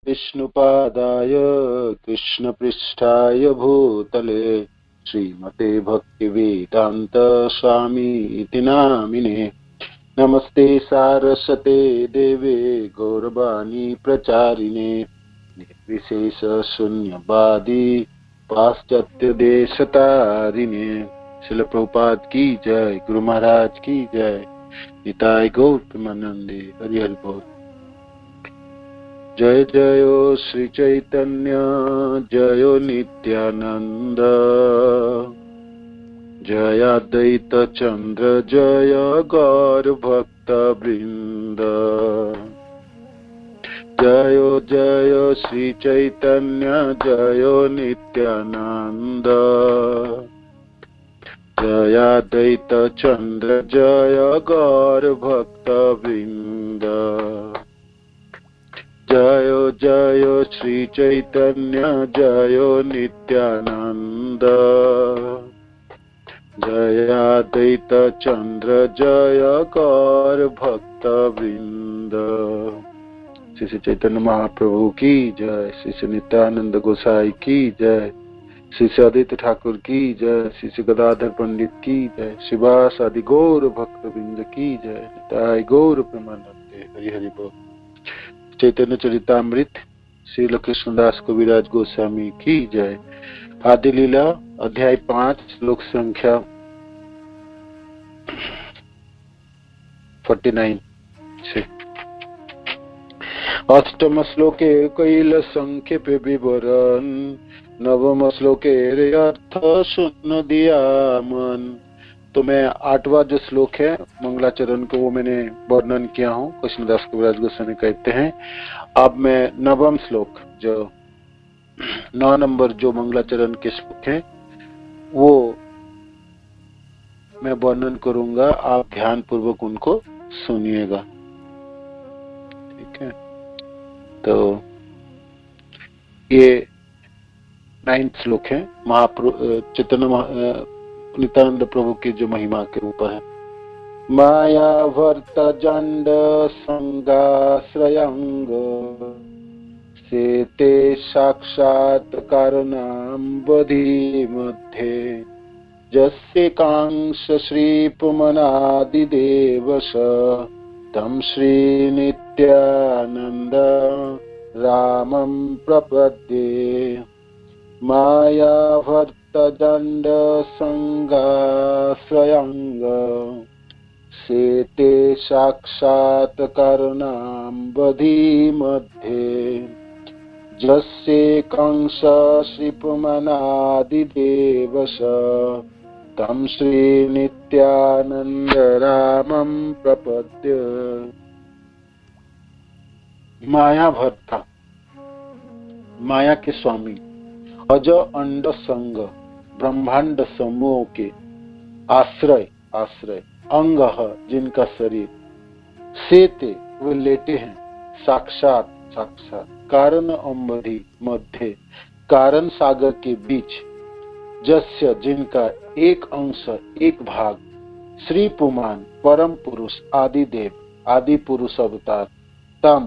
विष्णुपादाय कृष्णपृष्ठाय भूतले श्रीमते भक्तिवेदांत स्वामी इति नामिने। नमस्ते सारस्वते देवे गौरवाणी प्रचारिणे निर्विशेष शून्यवादी पाश्चात्य देशतारिणे। श्रील प्रभुपाद की जय, गुरु महाराज की जय, निताय गौर प्रेमानंदे, हरि हरि बोल। जय जय श्री चैतन्य जय नित्यानंद जय अद्वैत चंद्र जय गौर भक्त वृंद। जय जय श्री चैतन्य जय नित्यानंद जय अद्वैत चंद्र जय गौर भक्त वृंद। जय जय श्री चैतन्य जय नित्यानंद जय अद्वैत चंद्र जय गौर भक्त वृंद। श्री चैतन्य महाप्रभु की जय, श्री नित्यानंद गोसाई की जय, श्री आदित्य ठाकुर की जय, श्री गदाधर पंडित की जय, शिवास आदि गौर भक्त वृंद की जय, निताय गौर प्रेमानंदे, हरि हरि बोल। चैतन्य चरितामृत श्री कृष्णदास कविराज गोस्वामी की जय। आदि लीला अध्याय 5 श्लोक संख्या 49 से। अष्टम श्लोके कैल संक्षेपे विवरण नवम श्लोके अर्थ सुन दिया मन। तो मैं 8वां जो श्लोक है मंगलाचरण को वो मैंने वर्णन किया हूँ, कृष्णदास कविराज गोस्वामी कहते हैं। अब मैं नवम श्लोक जो 9 नंबर जो मंगलाचरण के श्लोक है वो मैं वर्णन करूंगा, आप ध्यान पूर्वक उनको सुनिएगा, ठीक है। तो ये 9th श्लोक है चैतन्य नित्यानंद प्रभु की जो महिमा के ऊपर है। माया भर्त जंड संगाश्रयंग सेते साक्षात कारणाम्बधी मध्ये जस्य कांश श्रीपुमनादिदेवश तं श्री नित्यानंद रामं प्रपद्ये। माया भर्त दंड संगाश्रयंग सेते साक्षात करुणाम्बधी मध्ये जस्य कंस श्रीपुमनादिदेवश तं श्री नित्यानंद रामं प्रपद्ये। माया भर्ता, माया के स्वामी, अज अंड संग ब्रह्मांड समूह के आश्रय अंग जिनका शरीर, सेते वे लेटे हैं, साक्षात कारण अम्बधी मध्य कारण सागर के बीच, जस्य जिनका एक अंश एक भाग, श्री पुमान परम पुरुष आदिदेव आदि पुरुष अवतार, तम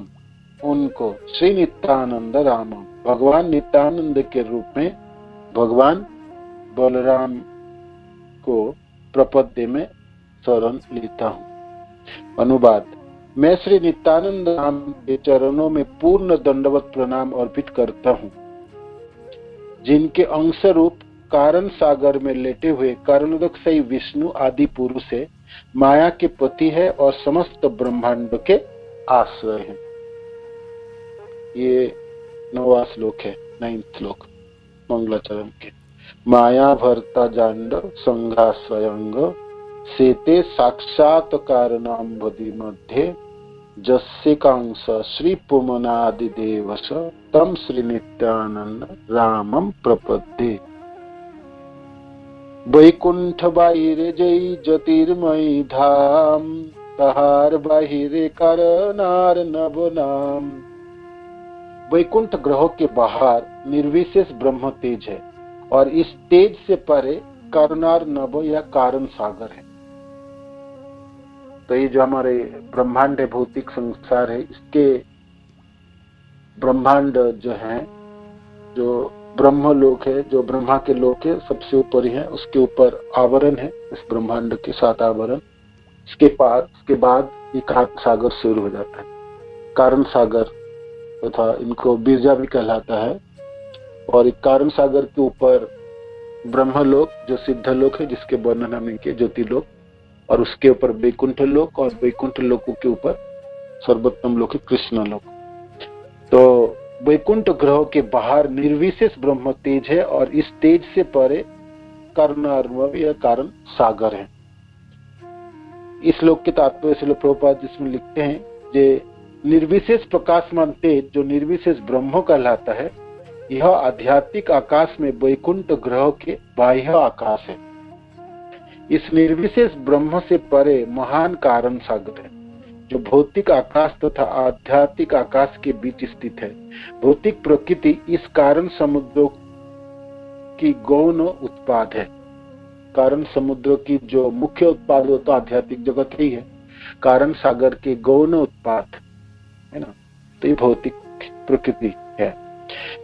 उनको श्री नित्यानंद राम भगवान नित्यानंद के रूप में भगवान बलराम को प्रपद्य में शरण लेता हूँ। अनुवाद। मैं श्री नित्यानंद राम के चरणों में पूर्ण दंडवत प्रणाम अर्पित करता हूँ, जिनके अंश रूप कारण सागर में लेटे हुए कारणोदकशाही विष्णु आदि पुरुष है, माया के पति है और समस्त ब्रह्मांड के आश्रय हैं। ये 9वां श्लोक है, 9th श्लोक मंगलाचरण के। माया भर्ता जांड संघाश्रयंग सेते साक्षात कारणाम्बधी मध्ये जस्य कांस श्री पुमनादिदेवश तम श्री नित्यानंद रामं प्रपद्ये। वैकुंठ बाहिरे जय ज्योतिर्मयी धाम तहार बाहिरे करनार नभ नाम। वैकुंठ ग्रहों के बाहर निर्विशेष ब्रह्म तेज है और इस तेज से परे करुणार नभ या कारण सागर है। तो ये जो हमारे ब्रह्मांड भौतिक संसार है, इसके ब्रह्मांड जो है, जो ब्रह्मलोक है, जो ब्रह्मा के लोक है, सबसे ऊपर ही है, उसके ऊपर आवरण है, इस ब्रह्मांड के 7 आवरण। उसके बाद ये कारण सागर शुरू हो जाता है। कारण सागर तथा इनको बीजा भी कहलाता है। और एक कारण सागर के ऊपर ब्रह्मलोक जो सिद्ध लोक है, जिसके वर्णन हम किए, ज्योतिलोक, और उसके ऊपर वैकुंठ लोक, और वैकुंठ लोकों के ऊपर सर्वोत्तम लोक है कृष्ण लोक। तो वैकुंठ ग्रह के बाहर निर्विशेष ब्रह्म तेज है, और इस तेज से परे कारण या कारण सागर है। इस श्लोक के तात्पर्य श्रील प्रभुपाद जिसमें लिखते हैं, जे निर्विशेष प्रकाशमान तेज जो निर्विशेष ब्रह्म कहलाता है, यह आध्यात्मिक आकाश में वैकुंठ ग्रह के बाह्य आकाश है। इस निर्विशेष ब्रह्म से परे महान कारण सागर है, जो भौतिक आकाश तथा आध्यात्मिक आकाश के बीच स्थित है। भौतिक प्रकृति इस कारण समुद्रों की गौण उत्पाद है। कारण समुद्र की जो मुख्य उत्पाद हो तो आध्यात्मिक जगत ही है, कारण सागर के गौण उत्पाद है ना, तो ये भौतिक प्रकृति है।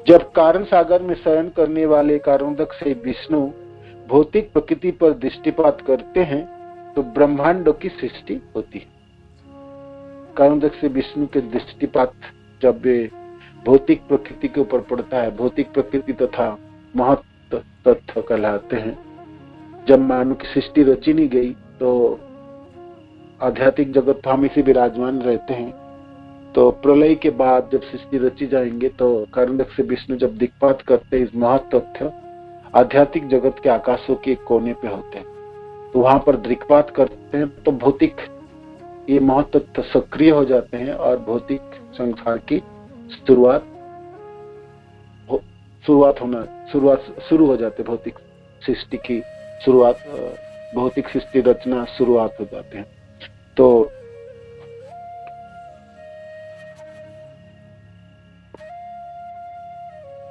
जब कारण सागर में शयन करने वाले कारणोदक से विष्णु भौतिक प्रकृति पर दृष्टिपात करते हैं तो ब्रह्मांडों की सृष्टि होती है। कारणोदक से विष्णु के दृष्टिपात जब वे भौतिक प्रकृति के ऊपर पड़ता है, भौतिक प्रकृति तथा महत्व तत्व कहलाते हैं। जब मानव की सृष्टि रची नहीं गई तो आध्यात्मिक जगत हम इसी विराजमान रहते हैं। तो प्रलय के बाद जब सृष्टि रची जाएंगे तो कारणोदक से विष्णु जब दिक्पात करते हैं, इस महत्व तथ्य आध्यात्मिक जगत के आकाशों के कोने पे होते हैं, तो वहां पर दिक्पात करते हैं तो भौतिक ये महत्व तथ्य सक्रिय हो जाते हैं और भौतिक संसार की शुरुआत शुरू हो जाते, भौतिक सृष्टि की शुरुआत, भौतिक सृष्टि रचना शुरुआत हो जाते हैं। तो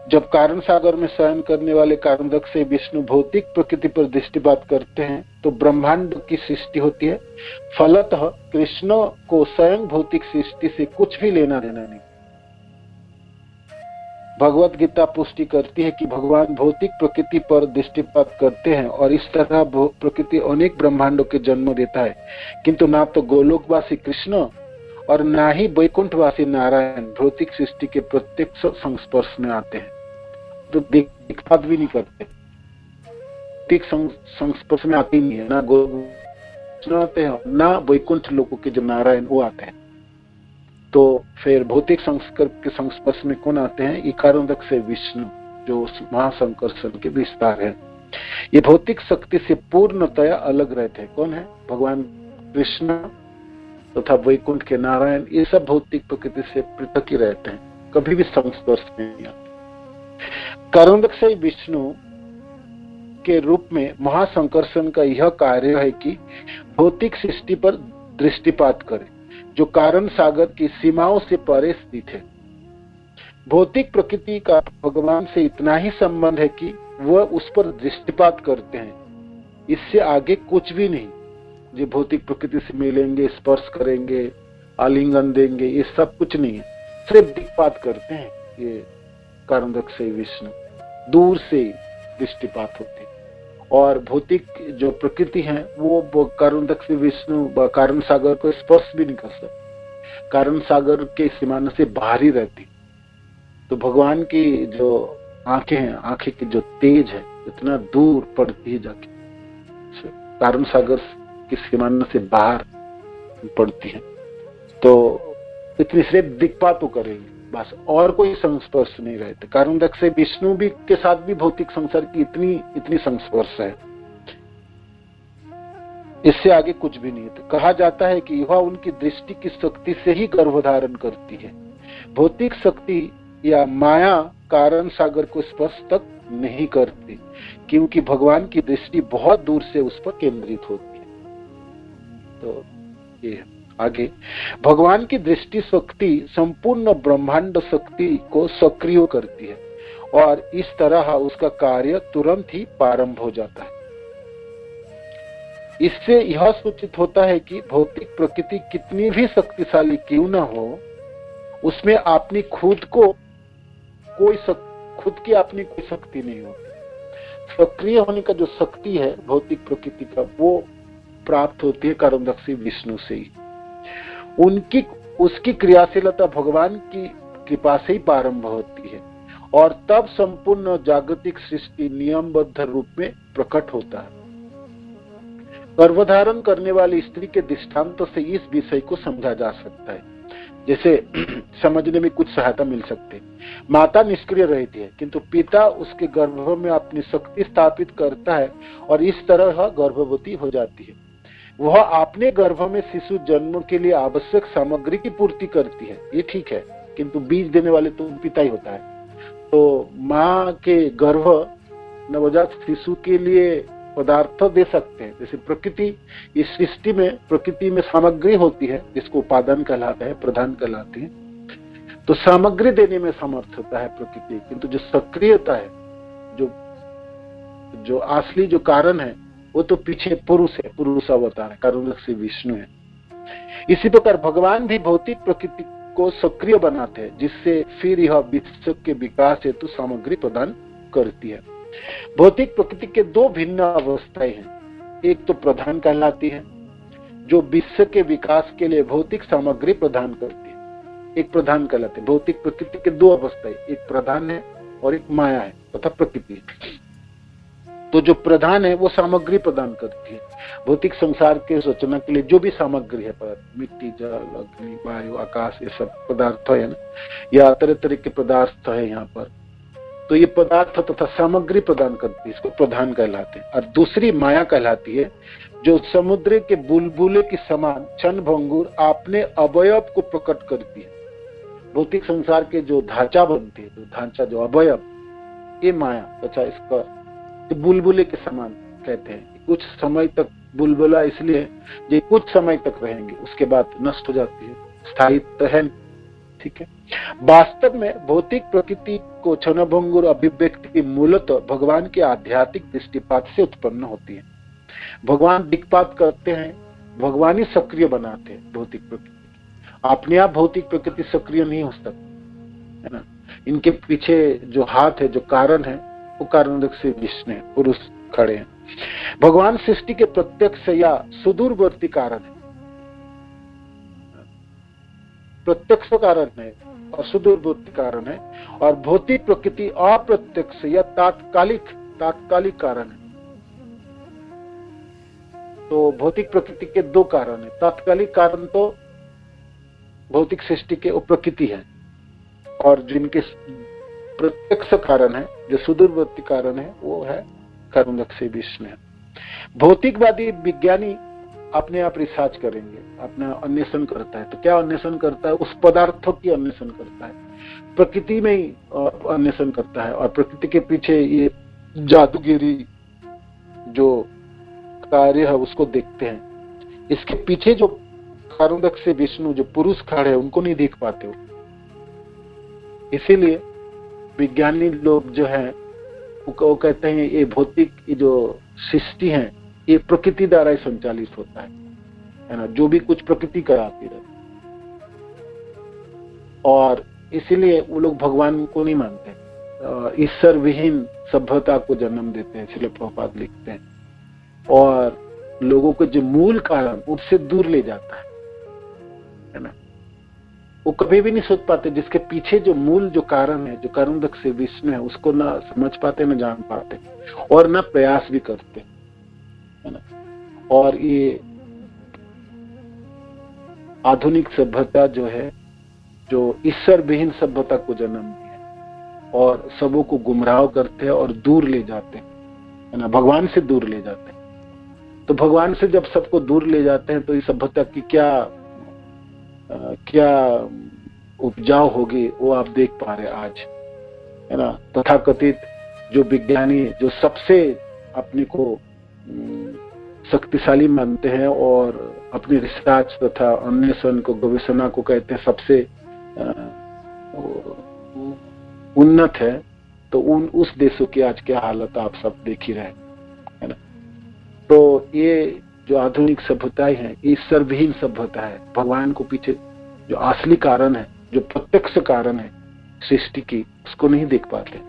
जब कारण सागर में शयन करने वाले कारणोदक से विष्णु भौतिक प्रकृति पर दृष्टिपात करते हैं तो ब्रह्मांड की सृष्टि होती है। फलतः कृष्ण को स्वयं भौतिक सृष्टि से कुछ भी लेना देना नहीं। भगवत गीता पुष्टि करती है कि भगवान भौतिक प्रकृति पर दृष्टिपात करते हैं और इस तरह प्रकृति अनेक ब्रह्मांडों के जन्म देता है, किंतु ना तो गोलोकवासी कृष्ण और ना ही वैकुंठवासी नारायण भौतिक सृष्टि के प्रत्यक्ष संस्पर्श में आते हैं, तो दिक्पात भी नहीं करते, भौतिक संस्पर्श में आते ही नहीं है। ना गोलोक आते हैं ना वैकुंठ लोकों के जो नारायण वो आते हैं। तो फिर भौतिक संस्कार के संस्पर्श में कौन आते हैं? ये कारणोदक से विष्णु जो महासंकर्षण के विस्तार है। ये भौतिक शक्ति से पूर्णतया अलग रहते हैं। कौन है? भगवान कृष्ण तथा वैकुंठ के नारायण, ये सब भौतिक प्रकृति से पृथक ही रहते हैं, कभी भी संस्पर्श में नहीं आते। कारणोदक से विष्णु के रूप में महासंकर्षण का यह कार्य है कि भौतिक सृष्टि पर दृष्टिपात करे जो कारण सागर की सीमाओं से परे स्थित है। भौतिक प्रकृति का भगवान से इतना ही संबंध है कि वह उस पर दृष्टिपात करते हैं, इससे आगे कुछ भी नहीं। जो भौतिक प्रकृति से मिलेंगे, स्पर्श करेंगे, आलिंगन देंगे, ये सब कुछ नहीं है, सिर्फ दिक्पात करते हैं। ये कारणोदक से विष्णु दूर से दृष्टिपात होते हैं और भौतिक जो प्रकृति है वो कारणोदक से विष्णु कारण सागर को स्पर्श भी नहीं कर सकते, कारण सागर के सीमाना से बाहर ही रहती। तो भगवान की जो आंखें हैं, आंखें की जो तेज है इतना दूर पड़ती है, जाके कारण सागर की सीमाना से बाहर पड़ती है। तो इतनी सिर्फ दिक्पात तो करेंगे बस, और कोई संस्पर्श नहीं रहते। कारणोदक से विष्णु भी के साथ भी भौतिक संसार की इतनी संस्पर्श है, इससे आगे कुछ भी नहीं है। तो कहा जाता है कि यह उनकी दृष्टि की शक्ति से ही गर्भधारण करती है। भौतिक शक्ति या माया कारण सागर को स्पर्श तक नहीं करती, क्योंकि भगवान की दृष्टि बहुत दूर से उस पर केंद्रित होती है। तो ये आगे भगवान की दृष्टि शक्ति संपूर्ण ब्रह्मांड शक्ति को सक्रिय करती है और इस तरह उसका कार्य तुरंत ही प्रारंभ हो जाता है। इससे यह सूचित होता है कि भौतिक प्रकृति कितनी भी शक्तिशाली क्यों न हो, उसमें अपनी खुद की अपनी कोई शक्ति नहीं होती। सक्रिय होने का जो शक्ति है भौतिक प्रकृति का, वो प्राप्त होती है कारणदक्षी विष्णु से ही। उसकी क्रियाशीलता भगवान की कृपा से ही प्रारंभ होती है और तब संपूर्ण जागतिक सृष्टि नियमबद्ध रूप में प्रकट होता है। गर्भधारण करने वाली स्त्री के दृष्टांत से इस विषय को समझा जा सकता है। जैसे समझने में कुछ सहायता मिल सकती है। माता निष्क्रिय रहती है किंतु पिता उसके गर्भ में अपनी शक्ति स्थापित करता है और इस तरह गर्भवती हो जाती है। वह अपने गर्भ में शिशु जन्म के लिए आवश्यक सामग्री की पूर्ति करती है, ये ठीक है, किंतु बीज देने वाले तो पिता ही होता है। तो माँ के गर्भ नवजात शिशु के लिए पदार्थ दे सकते हैं। जैसे प्रकृति, इस सृष्टि में प्रकृति में सामग्री होती है जिसको उपादान कहलाता है, प्रधान कहलाती है। तो सामग्री देने में समर्थ होता है प्रकृति, किंतु जो सक्रियता है, जो असली जो कारण है, वो तो पीछे पुरुष है, पुरुष अवतार है, कारणदक्षी विष्णु है। इसी प्रकार भगवान भी भौतिक प्रकृति को सक्रिय बनाते हैं, जिससे फिर यह विश्व के विकास हेतु सामग्री प्रदान करती है। भौतिक प्रकृति के दो भिन्न अवस्थाएं हैं। एक तो प्रधान कहलाती है, जो विश्व के विकास के लिए भौतिक सामग्री प्रदान करती है, एक प्रधान कहलाते हैं। भौतिक प्रकृति के दो अवस्थाएं, एक प्रधान है और एक माया है तथा प्रकृति। तो जो प्रधान है वो सामग्री प्रदान करती है। भौतिक संसार के रचना के लिए जो भी सामग्री है, मिट्टी, जल, अग्नि, वायु, आकाश, ये सब पदार्थ है ना, या तरह तरह के पदार्थ है यहाँ पर। तो ये पदार्थ तथा सामग्री प्रदान करती है, इसको प्रधान कहलाते हैं। और दूसरी माया कहलाती है, जो समुद्र के बुलबुले के समान क्षण भंगुर अपने अवयव को प्रकट करती है। भौतिक संसार के जो ढांचा बनते हैं, जो ढांचा, जो अवयव, ये माया तथा इसका बुलबुले के समान कहते हैं। कुछ समय तक बुलबुला इसलिए ये कुछ समय तक रहेंगे, उसके बाद नष्ट हो जाती है, स्थायित्व है, ठीक है। वास्तव में भौतिक प्रकृति को क्षणभंगुर अभिव्यक्ति मूलतः भगवान के आध्यात्मिक दृष्टिपात से उत्पन्न होती है। भगवान दिक्पात करते हैं, भगवान ही सक्रिय बनाते हैं भौतिक प्रकृति। अपने आप भौतिक प्रकृति सक्रिय नहीं हो सकती, है ना। इनके पीछे जो हाथ है, जो कारण है, वो कारणदक्षी विष्णु है, पुरुष खड़े हैं। भगवान सृष्टि के प्रत्यक्ष या सुदूरवर्ती कारण है, प्रत्यक्ष कारण है और सुदूरवर्ती कारण है। और भौतिक प्रकृति अप्रत्यक्ष या तात्कालिक कारण है। तो भौतिक प्रकृति के दो कारण है। तात्कालिक कारण तो भौतिक सृष्टि के प्रकृति है, और जिनके प्रत्यक्ष कारण है, जो सुदूरवर्ती कारण है, वो है कारणदक्षी विष्णु है। भौतिकवादी विज्ञानी अपने आप रिसर्च करेंगे, अपना अन्वेषण करता है। तो क्या अन्वेषण करता है? उस पदार्थों की अन्वेषण करता है, प्रकृति में ही अन्वेषण करता है। और प्रकृति के पीछे ये जादूगिरी जो कार्य है उसको देखते हैं। इसके पीछे जो कारणदक्षी विष्णु, जो पुरुष खड़े हैं, उनको नहीं देख पाते हो। इसीलिए विज्ञानी लोग जो है वो कहते हैं ये भौतिक जो सृष्टि है ये प्रकृति द्वारा ही संचालित होता है ना, जो भी कुछ प्रकृति कराती है। और इसीलिए वो लोग भगवान को नहीं मानते, ईश्वर विहीन सभ्यता को जन्म देते हैं, इसलिए प्रभुपाद लिखते हैं। और लोगों को जो मूल कारण उससे दूर ले जाता है ना। वो कभी भी नहीं सोच पाते जिसके पीछे जो मूल जो कारण है, जो कारणदक्षी विष्णु है, उसको ना समझ पाते, ना जान पाते, और ना प्रयास भी करते, है ना। और ये आधुनिक सभ्यता जो है, जो ईश्वर विहीन सभ्यता को जन्म दिया और सबों को गुमराह करते हैं और दूर ले जाते हैं, है ना, भगवान से दूर ले जाते हैं। तो भगवान से जब सबको दूर ले जाते हैं तो इस सभ्यता की क्या उपजाऊ होगी वो आप देख पा रहे आज, है ना। तथाकथित जो विज्ञानी, जो सबसे अपने को शक्तिशाली मानते हैं और अपनी रिसर्च तथा अन्वेषण को, गवेषणा को कहते हैं सबसे उन्नत है, तो उस देशों की आज क्या हालत आप सब देख ही रहे हैं, है ना। तो ये जो आधुनिक सभ्यताएं हैं, ईश्वर विहीन सभ्यता है। भगवान को पीछे जो असली कारण है जो प्रत्यक्ष कारण है सृष्टि की, उसको नहीं देख पाते।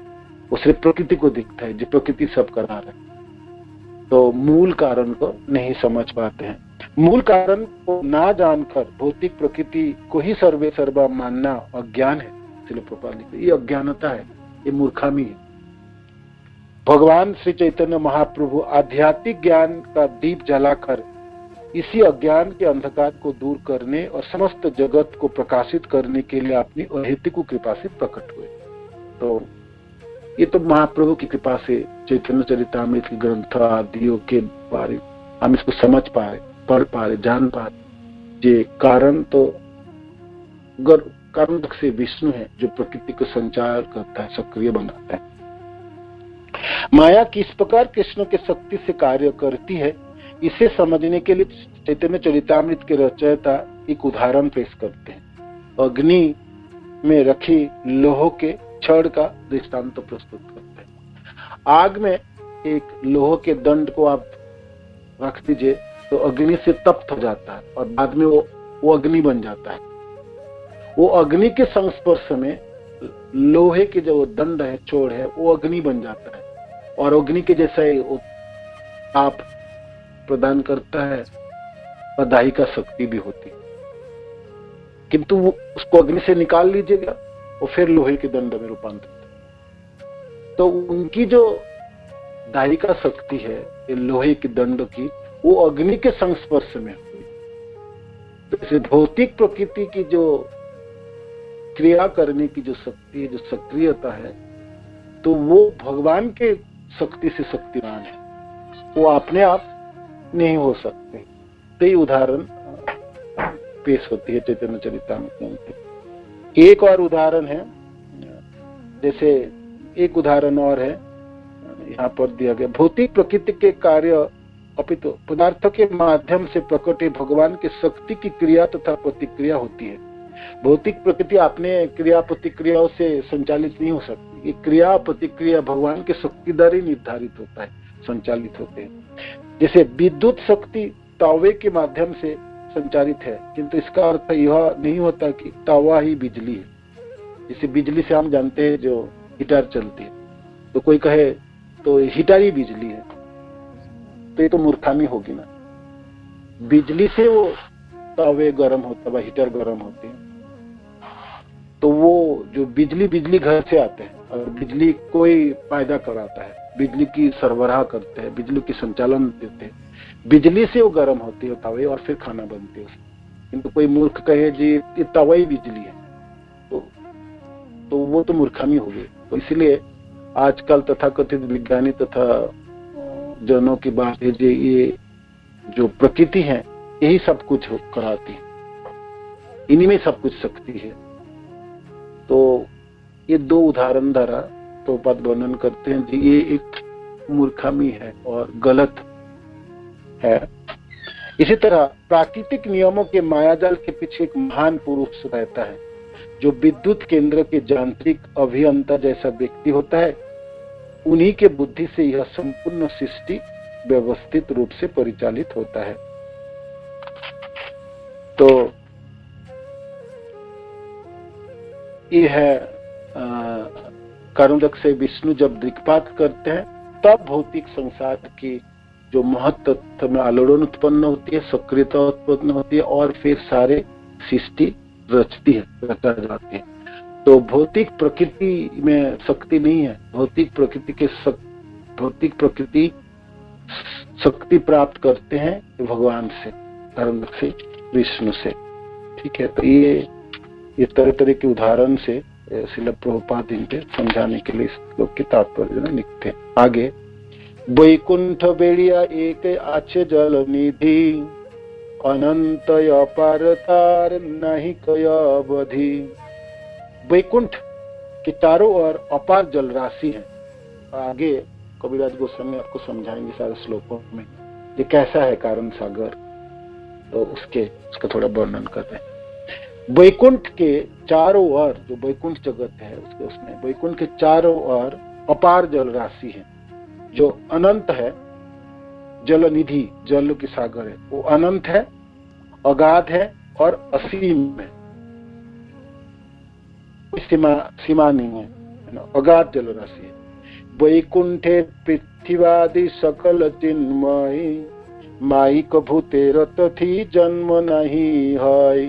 वो सिर्फ प्रकृति को दिखता है, जो प्रकृति सब करा रहा है। तो मूल कारण को नहीं समझ पाते हैं। मूल कारण को ना जानकर भौतिक प्रकृति को ही सर्वे सर्वा मानना अज्ञान है। इसलिए प्रभुपाद लिखते हैं, ये अज्ञानता है, ये मूर्खामी है। भगवान श्री चैतन्य महाप्रभु आध्यात्मिक ज्ञान का दीप जलाकर इसी अज्ञान के अंधकार को दूर करने और समस्त जगत को प्रकाशित करने के लिए अपनी अहेतुक कृपा से प्रकट हुए। तो ये तो महाप्रभु की कृपा से चैतन्य चरितामृत के ग्रंथ आदियों के बारे हम इसको समझ पा रहे, पढ़ पा रहे, जान पा रहे। ये कारण तो कारण से विष्णु है, जो प्रकृति को संचार करता है, सक्रिय बनाता है। माया किस प्रकार कृष्ण के शक्ति से कार्य करती है, इसे समझने के लिए चैतन्य चरितामृत के रचयिता एक उदाहरण पेश करते हैं। अग्नि में रखी लोह के छड़ का दृष्टांत प्रस्तुत करते हैं। आग में एक लोह के दंड को आप रख दीजिए तो अग्नि से तप्त हो जाता है और बाद में वो अग्नि बन जाता है। वो अग्नि के संस्पर्श में लोहे के जो दंड है, छोड़ है, वो अग्नि बन जाता है और अग्नि के जैसा ही वो ताप प्रदान करता है और दाहिका शक्ति भी होती है। किंतु वो उसको अग्नि से निकाल लीजिएगा और फिर लोहे के दंड में रूपांतरित। तो उनकी जो दाहिका शक्ति है ये लोहे के दंड की, वो अग्नि के संस्पर्श में हुई। तो इसे भौतिक प्रकृति की जो क्रिया करने की जो शक्ति है, जो सक्रियता है, तो वो भगवान के शक्ति से शक्तिमान है, वो अपने आप नहीं हो सकते। तो ये उदाहरण पेश होती है चैतन्य चरितामृत में। एक और उदाहरण है, जैसे एक उदाहरण और है यहाँ पर दिया गया। भौतिक प्रकृति के कार्य अपितु पदार्थ के माध्यम से प्रकट भगवान के शक्ति की क्रिया तथा प्रतिक्रिया होती है। भौतिक प्रकृति अपने क्रिया प्रतिक्रियाओं से संचालित नहीं हो सकती। ये क्रिया प्रतिक्रिया भगवान के शक्ति द्वारा ही निर्धारित होता है, संचालित होते हैं। जैसे विद्युत शक्ति तावे के माध्यम से संचालित है, किंतु इसका अर्थ यह नहीं होता कि तावा ही बिजली है। जैसे बिजली से हम जानते हैं जो हीटर चलती है, तो कोई कहे तो हीटर ही बिजली है, तो ये तो मूर्खामी होगी ना। बिजली से वो तवे गर्म होता है, हीटर गर्म होती है, तो वो जो बिजली घर से आते हैं और बिजली कोई पैदा कराता है, बिजली की सरबराह करते हैं, बिजली की संचालन देते हैं, बिजली से वो गर्म होती है तवे और फिर खाना बनती है। किंतु कोई मूर्ख कहे जी ये तवा ही बिजली है, तो वो तो मूर्खामी होगी। तो इसलिए आजकल तथाकथित विज्ञानी तथा जनों की बात है जी, ये जो प्रकृति है यही सब कुछ कराती है, इन्हीं में सब कुछ शक्ति है। तो ये दो उदाहरण द्वारा तो बात वर्णन करते हैं जी, ये एक मूर्खामी है और गलत है। इसी तरह प्राकृतिक नियमों के मायाजाल के पीछे एक महान पुरुष रहता है, जो विद्युत केंद्र के यांत्रिक अभियंता जैसा व्यक्ति होता है। उन्हीं के बुद्धि से यह संपूर्ण सृष्टि व्यवस्थित रूप से परिचालित होता है। तो ये है कारुणिक से विष्णु जब दिक्पात करते हैं, तब भौतिक संसार की जो महत्व में आलोड़न उत्पन्न होती है, सक्रियता उत्पन्न होती है और फिर सारे सृष्टि रचती है, रचा जाती है। तो भौतिक प्रकृति में शक्ति नहीं है। भौतिक प्रकृति शक्ति प्राप्त करते हैं भगवान से, धर्म से, विष्णु से। ठीक है, तो ये तरह तरह के उदाहरण से श्रील प्रभुपाद इनके समझाने के लिए इस श्लोक की तात्पर्य लिखते हैं। आगे, वैकुंठ बेड़िया एक आछे जल निधि, अनंत अपारतार नहीं कय अवधि। वैकुंठ के चारों ओर अपार जल राशि है। आगे कबीरदास गोस्वामी आपको समझाएंगे सारे श्लोकों में ये कैसा है कारण सागर, तो उसका थोड़ा वर्णन कर रहे हैं। वैकुंठ के चारों ओर, जो वैकुंठ जगत है उसमें वैकुंठ के चारों ओर अपार जल राशि है, जो अनंत है। जल निधि, जल की सागर है, वो अनंत है, अगाध है और असीम है। सीमा सीमा नहीं है ना, अगाध जल राशि है। वैकुंठे पृथ्वीवादि सकल चिन्मय, माइक भूतेर तथी जन्म नहीं है।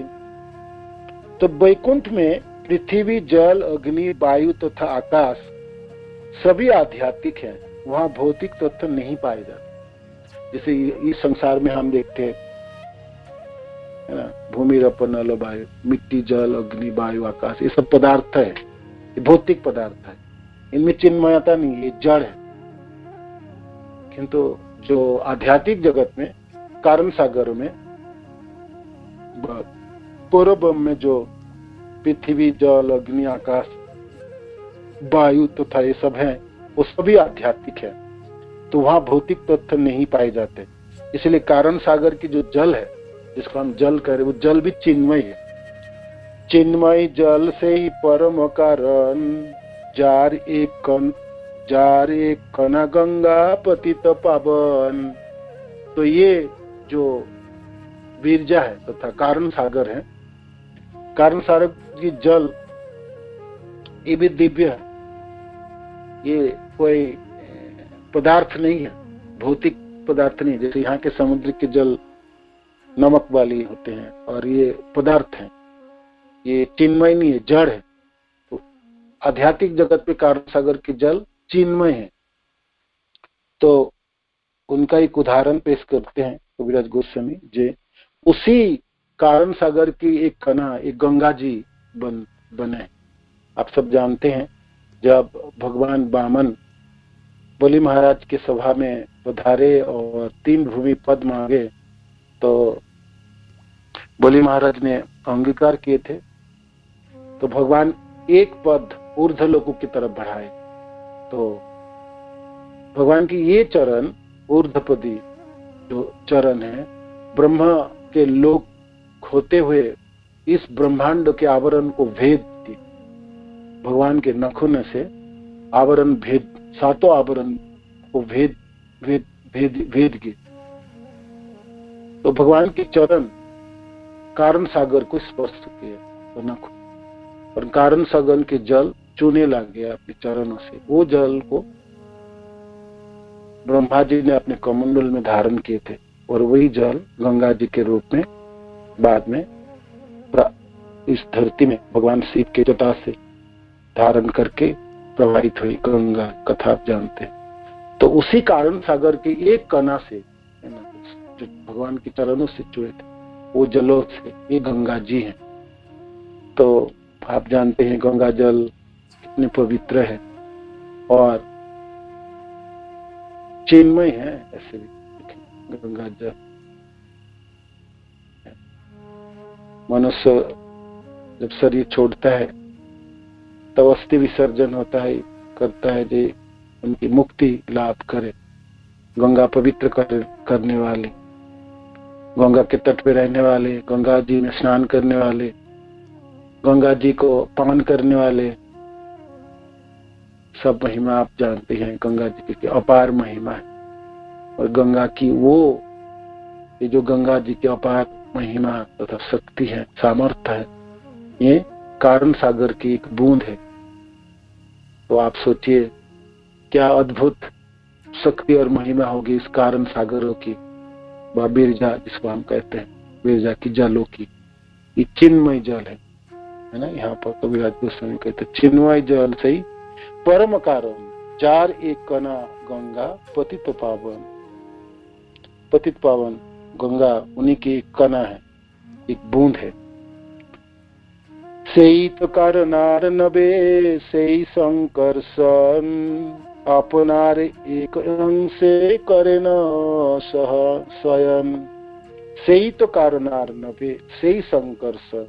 तो वैकुंठ में पृथ्वी, जल, अग्नि, वायु तथा आकाश सभी आध्यात्मिक हैं, वहां भौतिक तत्व नहीं पाए जाते। जैसे इस संसार में हम देखते हैं, है ना, भूमि, रप, नल, वायु, मिट्टी, जल, अग्नि, वायु, आकाश, ये सब पदार्थ है, ये भौतिक पदार्थ है, इनमें चिन्मयता नहीं है, ये जड़ है। किंतु जो आध्यात्मिक जगत में, कारण सागर में, पूर्व में जो पृथ्वी, जल, अग्नि, आकाश, वायु तथा ये सब है, वो सभी आध्यात्मिक है, तो वहां भौतिक तत्व नहीं पाए जाते। इसलिए कारण सागर की जो जल है, जिसको हम जल कह रहे, वो जल भी चिन्मय है। चिन्मय जल से ही परम कारण, जार एक कना गंगा पतित पावन। तो ये जो विरजा है तथा कारण सागर है, कारण सागर की जल ये भी दिव्य है, ये कोई पदार्थ नहीं है, भौतिक पदार्थ नहीं। जैसे यहाँ के समुद्र के जल नमक वाली होते हैं और ये पदार्थ है, ये चिन्मय नहीं है, जड़ है। तो आध्यात्मिक जगत में कारण सागर की जल चिन्मय है। तो उनका एक उदाहरण पेश करते हैं कविराज गोस्वामी जी। उसी कारण सागर की एक कना, एक गंगा जी बने। आप सब जानते हैं, जब भगवान वामन बलि महाराज के सभा में पधारे और 3 भूमि पद मांगे, तो बलि महाराज ने अंगीकार किए थे। तो भगवान एक पद ऊर्ध्व लोकों की तरफ बढ़ाए। तो भगवान की ये चरण, ऊर्ध्वपदी जो चरण है, ब्रह्मा के लोक होते हुए इस ब्रह्मांड के आवरण को भेद दी। भगवान के नखुन से आवरण भेद, 7 आवरण को भेद भेद भेद भेद के। तो भगवान के चरण कारण सागर को स्पर्श किए और कारण सागर के जल चूने लग गया अपने चरणों से। वो जल को ब्रह्मा जी ने अपने कमंडल में धारण किए थे और वही जल गंगा जी के रूप में बाद में इस धरती में भगवान शिव के जटा से धारण करके प्रवाहित हुई गंगा, कथा आप जानते हैं। तो उसी कारण सागर के एक कणा से, जो भगवान के चरणों से जुड़े थे, वो जलों से ये गंगा जी हैं। तो आप जानते हैं गंगा जल कितने पवित्र है और चिन्मय है। ऐसे भी गंगा जल, मनुष्य जब शरीर छोड़ता है तब अस्थि विसर्जन होता है, करता है जो उनकी मुक्ति लाभ करे। गंगा पवित्र करने वाले, गंगा के तट पे रहने वाले, गंगा जी में स्नान करने वाले, गंगा जी को पान करने वाले, सब महिमा आप जानते हैं। गंगा जी की अपार महिमा है और गंगा की ये जो गंगा जी की अपार महिमा तथा शक्ति है, सामर्थ्य है, ये कारण सागर की एक बूंद है। तो आप सोचिए क्या अद्भुत शक्ति और महिमा होगी इस कारण सागरों की, वह बिरजा जिसको हम कहते हैं, बिरजा की जलों की। ये चिन्मय जल है ना। यहाँ पर कविराज गोस्वामी कहते चिन्मय जल से ही परम कारण, जार एक कणा गंगा पतित पावन। पतित पावन गंगा उन्हीं की एक कणा है, एक बूंद है। सेई तो कारनार नबे सेई संकर्षण, अपनार एक अंशे करे न सह स्वयं। सेई तो कारनार नबे सेई संकर्षण,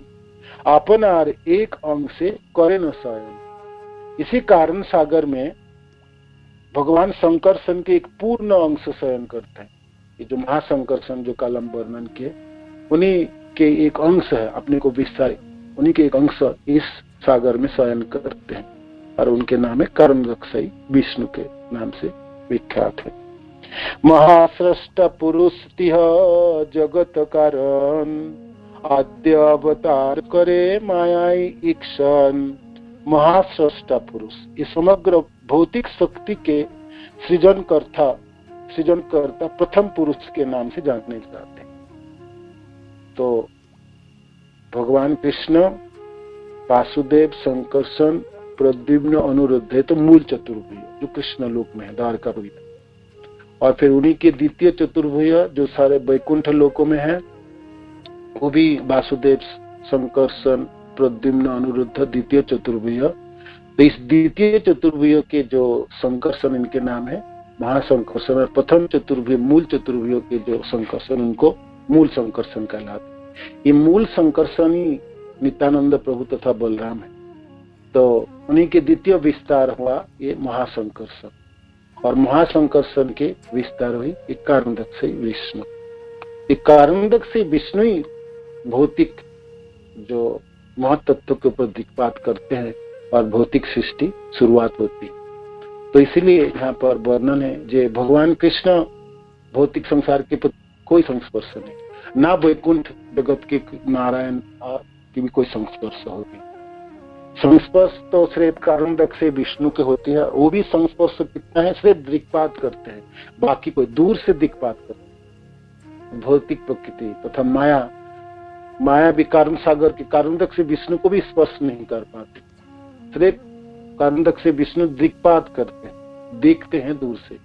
अपनार एक अंश से करे न स्वयं। इसी कारण सागर में भगवान संकर्षण के एक पूर्ण अंश शयन करते हैं। ये जो महासंकर्षण जो कल हम वर्णन किए, उन्हीं के एक अंश है, अपने को विस्तार, उन्हीं के एक अंश इस सागर में शयन करते हैं और उनके नाम है कर्म रक्षई, विष्णु के नाम से विख्यात है। महासृष्ट पुरुष तिह जगत कारण, आद्य अवतार करे मायाई इक्षण, महास्रष्टा पुरुष, ये समग्र भौतिक शक्ति के सृजनकर्ता प्रथम पुरुष के नाम से जानने जाते हैं। तो भगवान कृष्ण, वासुदेव, संकर्षण, प्रद्युम्न, अनिरुद्ध है तो मूल चतुर्भुज जो कृष्ण लोक में है, द्वारका में। और फिर उन्हीं के द्वितीय चतुर्भुज जो सारे वैकुंठ लोकों में है, वो भी वासुदेव, संकर्षण, प्रद्युम्न, अनिरुद्ध द्वितीय चतुर्भुज। तो इस द्वितीय चतुर्भुज के जो संकर्षण इनके नाम है महासंकर्षण, और प्रथम चतुर्भुज मूल चतुर्भुज के जो संकर्षण उनको मूल संकर्षण कहलाते। ये मूल संकर्षण ही नित्यानंद प्रभु तथा बलराम है। तो उन्हीं के द्वितीय विस्तार हुआ ये महासंकर्षण, और महासंकर्षण के विस्तार हुई कारणदक से विष्णु। कारणदक से विष्णु ही भौतिक जो महतत्व के ऊपर दिक्पात करते हैं और भौतिक सृष्टि शुरुआत होती है। तो इसीलिए यहाँ पर वर्णन है जे भगवान कृष्ण भौतिक संसार के कोई संस्पर्श नहीं, ना वैकुंठ जगत के नारायण की भी कोई संस्पर्श होगी। संस्पर्श तो सिर्फ कारणदक से विष्णु के होती है, वो भी संस्पर्श कितना है, सिर्फ दिक्पात करते हैं, बाकी कोई दूर से दिक्पात करते हैं। भौतिक प्रकृति तथा माया भी कारण सागर के कारणदक से विष्णु को भी स्पर्श नहीं कर पाते, सिर्फ कारणदक से विष्णु दिक्पात करते हैं, देखते हैं दूर से।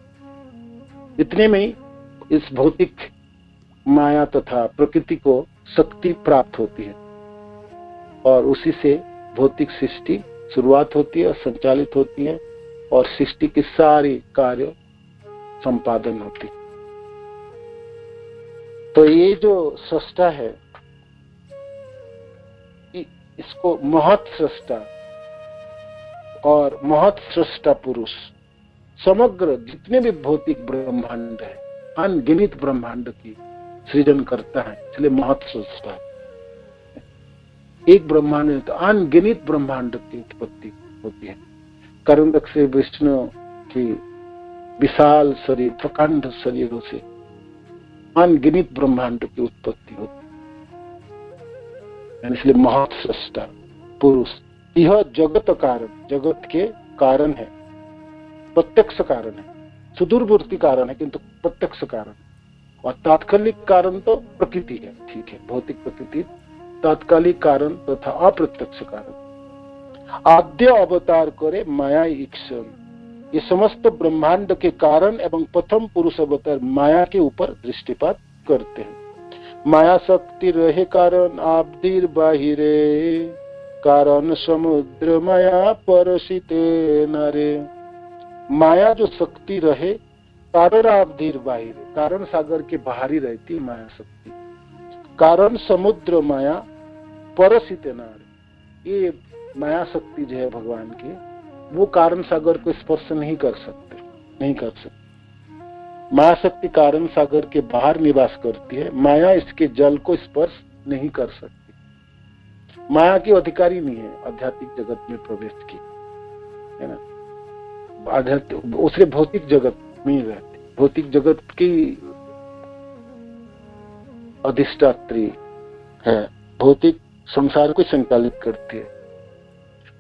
इतने में ही इस भौतिक माया तथा प्रकृति को शक्ति प्राप्त होती है, और उसी से भौतिक सृष्टि शुरुआत होती है और संचालित होती है, और सृष्टि के सारे कार्य संपादन होती है। तो ये जो सृष्टा है, इसको महत सृष्टा और महत सृष्टा पुरुष, समग्र जितने भी भौतिक ब्रह्मांड है, अनगिनत ब्रह्मांड की सृजन करता है, इसलिए महत सृष्टा है। एक ब्रह्मांड है तो अनगिनत ब्रह्मांड की उत्पत्ति होती है। कारणदक से विष्णु की विशाल शरीर, प्रकांड शरीरों से अनगिनत ब्रह्मांड की उत्पत्ति होती है, इसलिए महत सृष्टा पुरुष। यह जगत कारण, जगत के कारण है, प्रत्यक्ष कारण है, सुदूरवर्ती कारण है किंतु प्रत्यक्ष कारण है। और तात्कालिक कारण तो प्रकृति है, ठीक है, भौतिक प्रकृति तात्कालिक कारण तथा अप्रत्यक्ष कारण। आद्य अवतार करे माया ईक्षण, ये समस्त ब्रह्मांड के कारण एवं प्रथम पुरुष अवतार माया के ऊपर दृष्टिपात करते हैं। माया शक्ति रहे कारण आब्दिर बाहिरे, कारण समुद्र माया परसिते नरे। माया जो शक्ति रहे कारण आब्दिर बाहिरे, कारण सागर के बाहर ही रहती है माया शक्ति। कारण समुद्र माया परसिते नरे, ये माया शक्ति जो है भगवान की, वो कारण सागर को स्पर्श नहीं कर सकते। माया शक्ति कारण सागर के बाहर निवास करती है, माया इसके जल को स्पर्श नहीं कर सकती। माया की अधिकारी नहीं है आध्यात्मिक जगत में प्रवेश की, है ना। आध्यात्मिक उससे भौतिक जगत में ही रहती, भौतिक जगत की अधिष्ठात्री है, भौतिक संसार को संचालित करती है।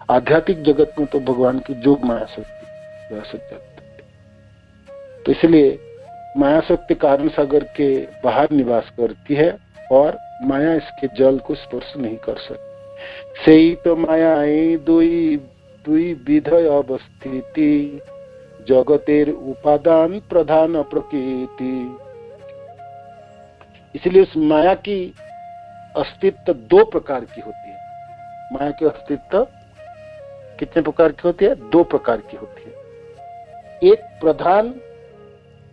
आध्यात्मिक जगत में तो भगवान की जोग माया शक्ति वह सच्चाई। तो इसलिए माया शक्ति कारण सागर के बाहर निवास करती है और माया इसके जल को स्पर्श नहीं कर सकती। सेई तो माया दुई विधय अवस्थिति, जगतेर उपादान प्रधान प्रकृति। इसलिए उस माया की अस्तित्व दो प्रकार की होती है। माया की अस्तित्व कितने प्रकार की होती है? दो प्रकार की होती है। एक प्रधान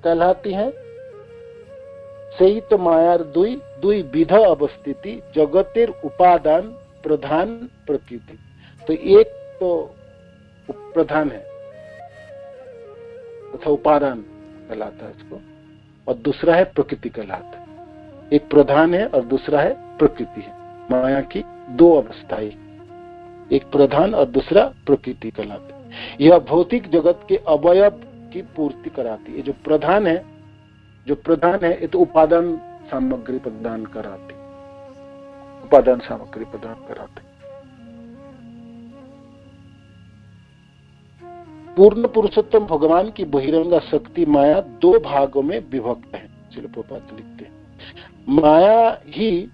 कहलाती है, सही तो मायार दुई विध अवस्थिति, जगतेर उपादान प्रधान प्रकृति। तो एक तो प्रधान है तथा उपादान कहलाता है इसको, और दूसरा है प्रकृति कहलाता है। एक प्रधान है और दूसरा है प्रकृति है। माया की दो अवस्थाएं, एक प्रधान और दूसरा प्रकृति कहलाते हैं। यह भौतिक जगत के अवयव की पूर्ति कराती है। जो प्रधान है ये तो उपादान सामग्री प्रदान कराती, पूर्ण पुरुषोत्तम भगवान की बहिरंगा शक्ति माया दो भागों में विभक्त है। श्रील प्रभुपाद लिखते हैं माया ही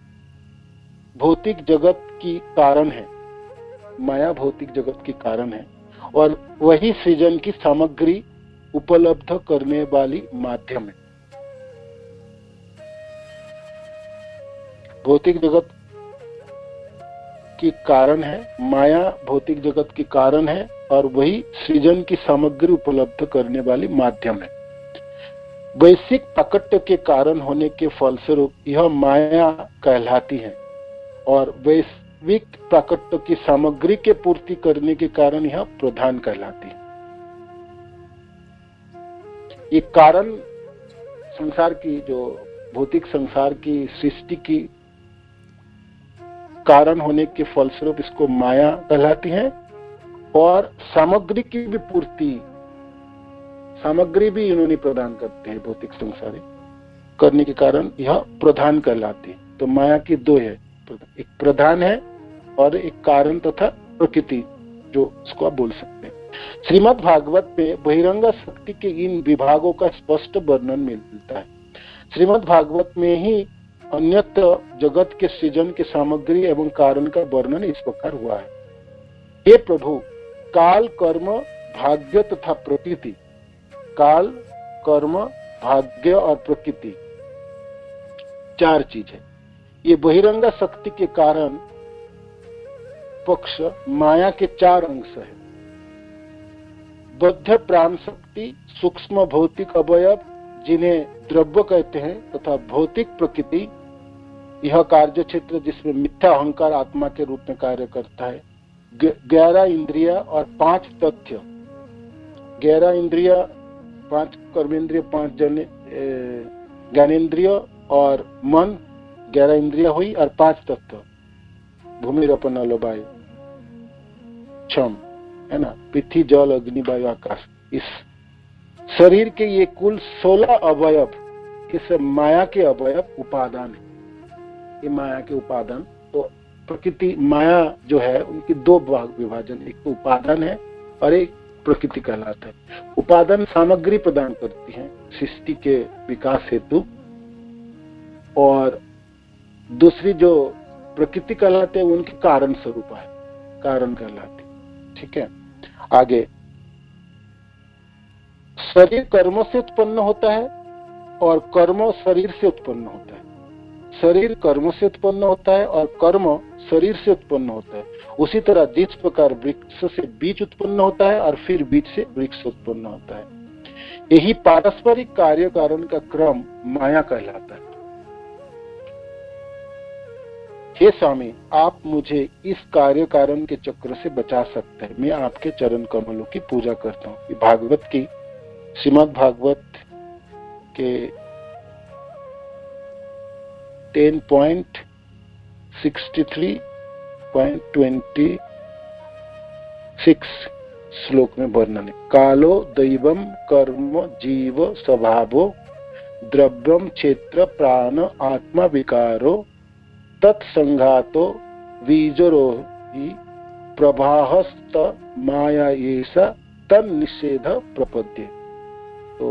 भौतिक जगत की कारण है, माया भौतिक जगत की कारण है और वही सृजन की सामग्री उपलब्ध करने वाली माध्यम है। भौतिक जगत की कारण है, माया भौतिक जगत की कारण है और वही सृजन की सामग्री उपलब्ध करने वाली माध्यम है। वैश्विक प्राकट्य के कारण होने के फलस्वरूप यह माया कहलाती है और वैश्विक प्राकट्य की सामग्री के पूर्ति करने के कारण यह प्रधान कहलाती है। ये कारण संसार की, जो भौतिक संसार की सृष्टि की कारण होने के फलस्वरूप इसको माया कहलाती है और सामग्री की भी पूर्ति, सामग्री भी इन्होंने प्रदान करते हैं भौतिक संसार करने के कारण यह प्रधान कहलाती है। तो माया की दो है, एक प्रधान है और एक कारण तथा प्रकृति, जो इसको आप बोल सकते हैं। श्रीमद् भागवत में बहिरंगा शक्ति के इन विभागों का स्पष्ट वर्णन मिलता है। श्रीमद् भागवत में ही अन्यत्र जगत के सृजन के सामग्री एवं कारण का वर्णन इस प्रकार हुआ है। हे प्रभु, काल, कर्म, भाग्य तथा प्रकृति, काल, कर्म, भाग्य और प्रकृति चार चीज है। ये बहिरंगा शक्ति के कारण पक्ष माया के चार अंश है। बद्ध प्राण शक्ति, सूक्ष्म भौतिक अवयव जिन्हें द्रव्य कहते हैं, तथा भौतिक प्रकृति, यह कार्य क्षेत्र जिसमें मिथ्या अहंकार आत्मा के रूप में कार्य करता है। 11 इंद्रिया और 5 तथ्य, 11 इंद्रिया, 5 कर्मेंद्रिय, 5 ज्ञानेन्द्रिय और मन, 11 इंद्रिया हुई और 5 तत्व, भूमि, रपन, नल, वायु, क्षम, है ना, पृथ्वी, जल, अग्नि, वायु, आकाश। इस शरीर के ये कुल 16 अवयव, इस माया के अवयव उपादान है। ये माया के उपादान, तो प्रकृति माया जो है उनकी दो भाग विभाजन, एक तो उपादान है और एक प्रकृति कहलाता है। उपादान सामग्री प्रदान करती है सृष्टि के विकास हेतु और दूसरी जो प्रकृति कहलाते हैं उनके कारण स्वरूप है, कारण कहलाती। ठीक है, आगे शरीर कर्म से उत्पन्न होता है और कर्म शरीर से उत्पन्न होता है। शरीर कर्म से उत्पन्न होता है और कर्म शरीर से उत्पन्न होता है। उसी तरह जिस प्रकार वृक्ष से बीज उत्पन्न होता है और फिर बीज से वृक्ष उत्पन्न होता है, यही पारस्परिक कार्य कारण का क्रम माया कहलाता है। हे स्वामी, आप मुझे इस कार्य कारण के चक्र से बचा सकते हैं। मैं आपके चरण कमलों की पूजा करता हूँ। ये भागवत की, श्रीमद् भागवत के 10.63.26 श्लोक में वर्णन है। कालो दैवम कर्म जीव स्वभावो द्रव्यम क्षेत्र प्राण आत्मा विकारो तत्संघातो बीजरोहि प्रभाहस्त माया ऐसा तन निषेध प्रपद्ये। तो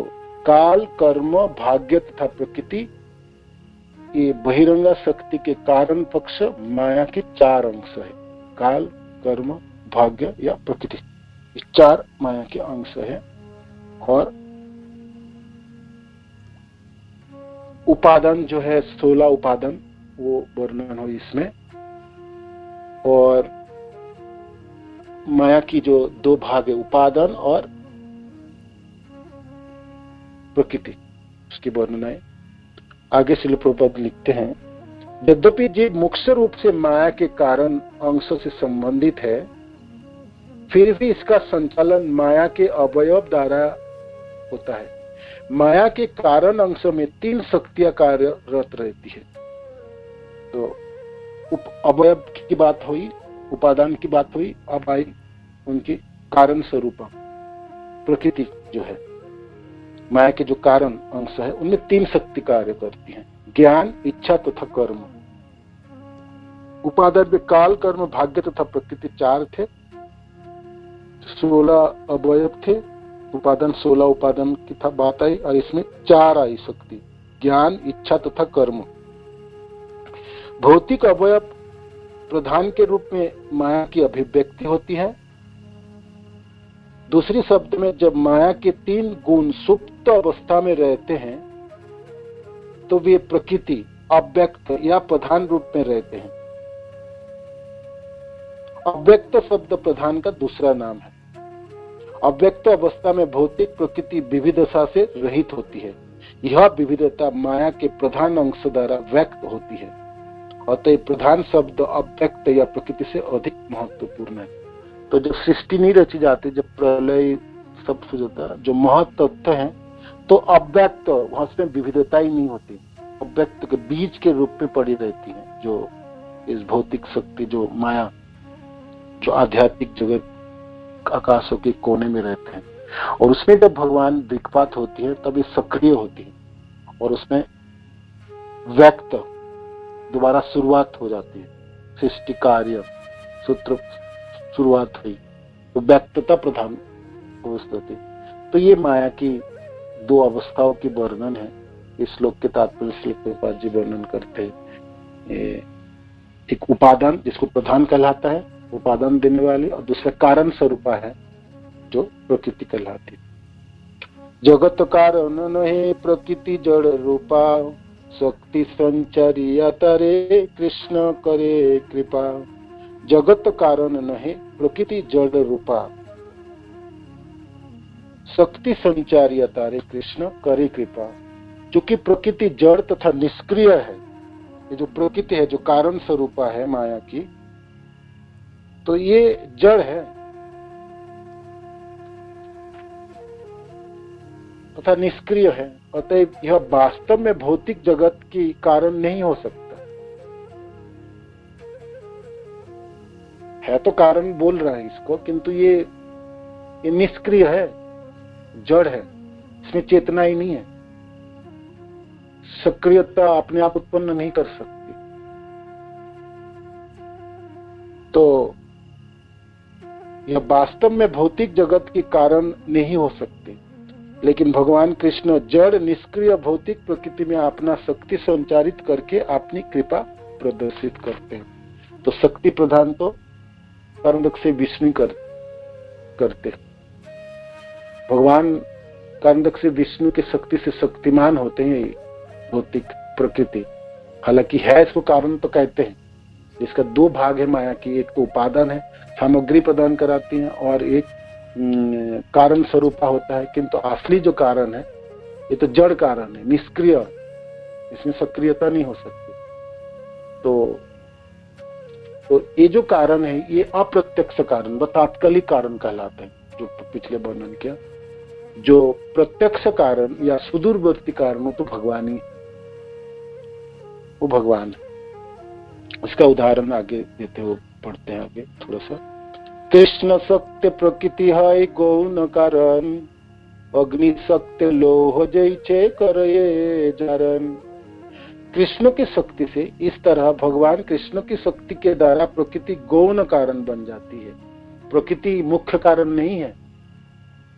काल, कर्म, भाग्य तथा प्रकृति, ये बहिरंगा शक्ति के कारण पक्ष माया के चार अंश है। काल, कर्म, भाग्य या प्रकृति, ये चार माया के अंश है। और उपादान जो है 16 उपादान, वो वर्णन हो इसमें। और माया की जो दो भाग है, उपादान और प्रकृति, उसकी वर्णन है। आगे श्रील प्रभुपाद लिखते हैं, यद्यपि जीव मुख्य रूप से माया के कारण अंशों से संबंधित है, फिर भी इसका संचालन माया के अवयव द्वारा होता है। माया के कारण अंशों में 3 शक्तियां कार्यरत रहती है। तो अवयव की बात हुई, उपादान की बात हुई, अब आई उनकी कारण स्वरूप प्रकृति जो है, माया के जो कारण अंश है, उनमें 3 शक्ति कार्य करती हैं, ज्ञान, इच्छा तथा कर्म। उपादान में काल, कर्म, भाग्य तथा प्रकृति 4 थे 16 अवयव थे, उपादान 16 उपादान की था बात आई, और इसमें 4 आई शक्ति, ज्ञान, इच्छा तथा कर्म। भौतिक अवयव प्रधान के रूप में माया की अभिव्यक्ति होती है। दूसरी शब्द में जब माया के 3 गुण सुप्त अवस्था में रहते हैं तो वे प्रकृति अव्यक्त या प्रधान रूप में रहते हैं। अव्यक्त शब्द प्रधान का दूसरा नाम है। अव्यक्त अवस्था में भौतिक प्रकृति विविधता से रहित होती है। यह विविधता माया के प्रधान अंश द्वारा व्यक्त होती है। अतः प्रधान शब्द अव्यक्त या प्रकृति से अधिक महत्वपूर्ण है। तो जब सृष्टि नहीं रची जाती, जब प्रलय सब कुछ होता, जो महत्व तत्व है, तो अव्यक्त, वहां से विविधता ही नहीं होती, अव्यक्त के बीज के रूप में पड़ी रहती है। जो इस भौतिक शक्ति, जो माया, जो आध्यात्मिक जगत आकाशों के कोने में रहते हैं, और उसमें जब भगवान दिक्पात होती है तब ये सक्रिय होती है, और उसमें व्यक्त दोबारा शुरुआत हो जाती है। सृष्टि कार्य सूत्र शुरुआत हुई तो व्यक्तता प्रधान अवस्था थी। तो ये माया की 2 अवस्थाओं की वर्णन है। इस श्लोक के तात्पर्य श्री प्रभुपाद जी वर्णन करते हैं। एक उपादान जिसको प्रधान कहलाता है, उपादान देने वाली, और दूसरा कारण स्वरूपा है जो प्रकृति कहलाती है। जगत कारण नहीं प्रकृति जड़ रूपा, शक्ति संचरिया रे कृष्ण करे कृपा। जगत कारण नहीं प्रकृति जड़ रूपा, शक्ति संचारिया रे कृष्ण करे कृपा। चूंकि प्रकृति जड़ तथा निष्क्रिय है, ये जो प्रकृति है, जो कारण स्वरूपा है माया की, तो ये जड़ है तथा निष्क्रिय है। अतः यह वास्तव में भौतिक जगत की कारण नहीं हो सकता है। तो कारण बोल रहा है इसको, किंतु ये निष्क्रिय है, जड़ है, इसमें चेतना ही नहीं है, सक्रियता अपने आप उत्पन्न नहीं कर सकती। तो यह वास्तव में भौतिक जगत के कारण नहीं हो सकते, लेकिन भगवान कृष्ण जड़ निष्क्रिय भौतिक प्रकृति में अपना शक्ति संचारित करके अपनी कृपा प्रदर्शित करते हैं। तो शक्ति प्रधान तो कर्मदक से विष्णु करते हैं। भगवान कर्मदक से विष्णु की शक्ति से शक्तिमान होते हैं भौतिक प्रकृति। हालांकि है इसको कारण तो कहते हैं। इसका 2 भाग है माया की, एक तो उपादान है, सामग्री प्रदान कराती है, और एक कारण स्वरूपा होता है। किंतु असली जो कारण है ये तो जड़ कारण है, निष्क्रिय, इसमें सक्रियता नहीं हो सकती। तो ये जो कारण है ये अप्रत्यक्ष कारण व तात्कालिक कारण कहलाते हैं, जो पिछले वर्णन किया। जो प्रत्यक्ष कारण या सुदूरवर्ती कारण हो तो भगवान ही, वो भगवान है। इसका उदाहरण आगे देते हुए पढ़ते हैं आगे थोड़ा सा। कृष्ण सत्य प्रकृति है गौण कारण, अग्नि सत्य लोह जैचे करे जारन। कृष्ण की शक्ति से इस तरह भगवान कृष्ण की शक्ति के द्वारा प्रकृति गौण कारण बन जाती है। प्रकृति मुख्य कारण नहीं है,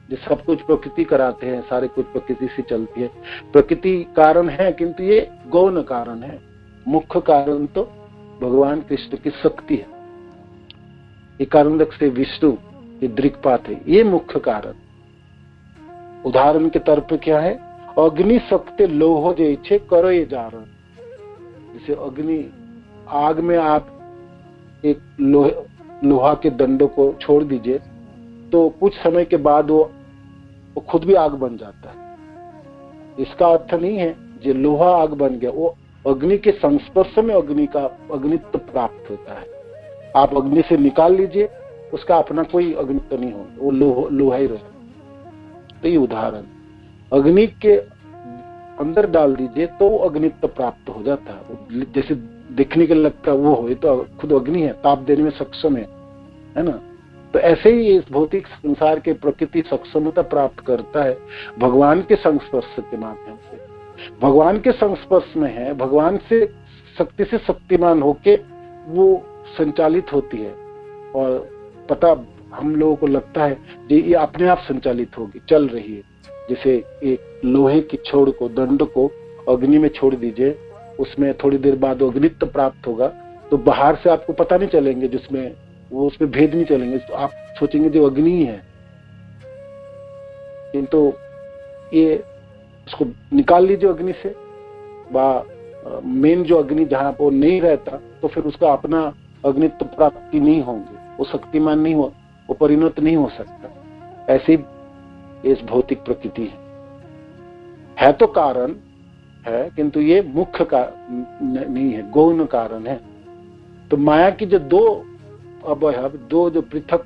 जो सब कुछ प्रकृति कराते हैं, सारे कुछ प्रकृति से चलती है। प्रकृति कारण है, किंतु ये गौण कारण है। मुख्य कारण तो भगवान कृष्ण की शक्ति है। ये कारण से विष्णु ये दृक्पात है, ये मुख्य कारण। उदाहरण के तौर पे क्या है? अग्नि शक्ति लोह जैसे करे जारन। जैसे अग्नि, आग में आप एक लोहा के दंडों को छोड़ दीजिए तो कुछ समय के बाद वो खुद भी आग बन जाता है। इसका अर्थ नहीं है जो लोहा आग बन गया, वो अग्नि के संस्पर्श में अग्नित्व प्राप्त होता है। आप अग्नि से निकाल लीजिए, उसका अपना कोई अग्नित्व नहीं हो, वो लोहा ही रहे। तो ये उदाहरण, अग्नि के अंदर डाल दीजिए तो वो अग्नित्व प्राप्त हो जाता है। जैसे दिखने के लगता है वो हो, ये तो खुद अग्नि है, ताप देने में सक्षम है ना। तो ऐसे ही इस भौतिक संसार के प्रकृति सक्षमता प्राप्त करता है भगवान के संस्पर्श के माध्यम से। भगवान के संस्पर्श में है, भगवान से शक्ति से शक्तिमान होके वो संचालित होती है। और पता हम लोगों को लगता है कि ये अपने आप संचालित होगी, चल रही है। जैसे एक लोहे की छोड़ को, दंड को अग्नि में छोड़ दीजिए, उसमें थोड़ी देर बाद अग्नित्व प्राप्त होगा, तो बाहर से आपको पता नहीं चलेंगे, जिसमें वो उसमें भेद नहीं चलेंगे, तो आप सोचेंगे जो अग्नि ही है। किंतु ये उसको निकाल लीजिए अग्नि से, मेन जो अग्नि जहां पर नहीं रहता, तो फिर उसका अपना अग्नित्व प्राप्ति नहीं होंगे, वो शक्तिमान नहीं हो, वो परिणत नहीं हो सकता। ऐसी इस भौतिक प्रकृति है तो कारण है, किंतु ये मुख्य नहीं है, गौण कारण है। तो माया की जो दो अवयव, दो जो पृथक,